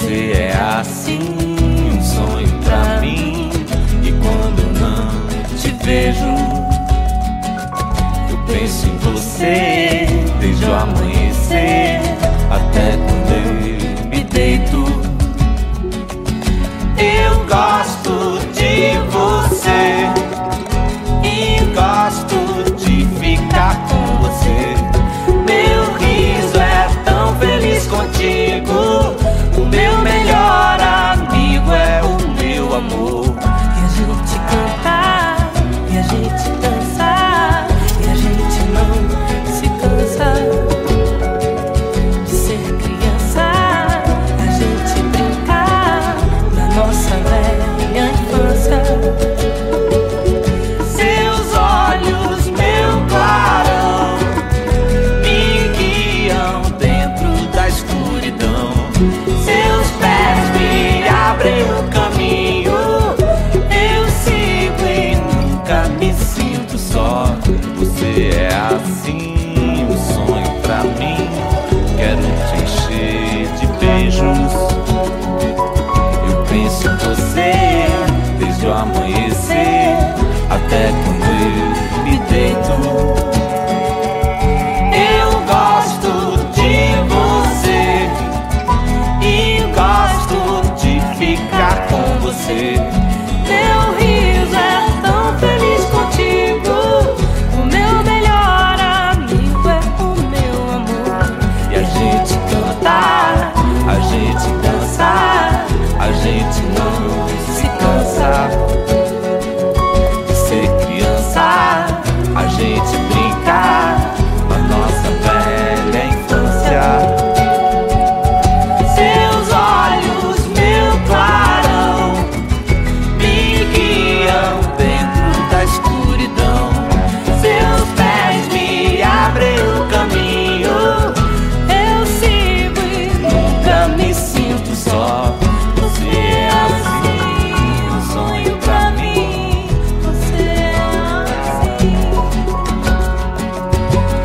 Você é assim, um sonho pra mim. E quando eu não te vejo, eu penso em você desde o amanhecer até quando eu me deito. Eu gosto de você e gosto de ficar com você. Meu riso é tão feliz contigo. O meu melhor amigo é o meu amor. E a gente cantar, e a gente dançar, e a gente não se cansa de ser criança. A gente brincar na nossa velha infância. Seus olhos, meu clarão, me guiam dentro da escuridão. Seus pés me abrem o caminho. Eu sigo e nunca me sinto só. Você é assim, um sonho pra mim. Quero te encher de beijos. Eu penso em você desde o amanhecer até quando eu me deito. Eu gosto de você e gosto de ficar com você. Meu riso é tão feliz contigo. O meu melhor amigo é o meu amor. E a gente cantar, a gente dançar, a gente não se cansa de ser criança. A gente brincar na nossa velha infância. Seus olhos, meu clarão, me guiam dentro da escuridão. Seus pés me abrem o caminho. Eu sigo e nunca me sinto só. Você é assim, um sonho pra mim. Você é assim.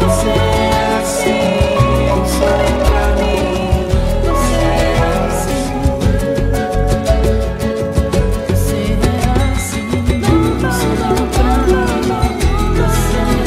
Você é assim, um sonho pra mim. Você é assim. Você é assim, um sonho pra mim. Você é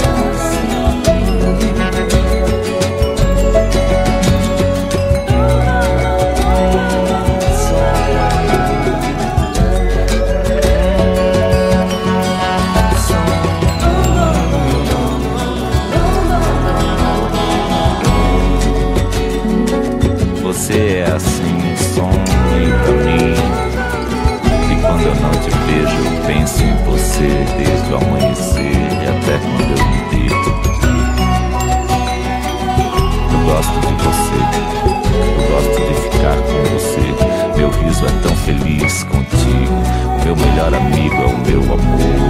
Você é assim, um sonho pra mim. E quando eu não te vejo, eu penso em você desde o amanhecer e até quando eu me deito. Eu gosto de você, eu gosto de ficar com você. Meu riso é tão feliz contigo. O meu melhor amigo é o meu amor.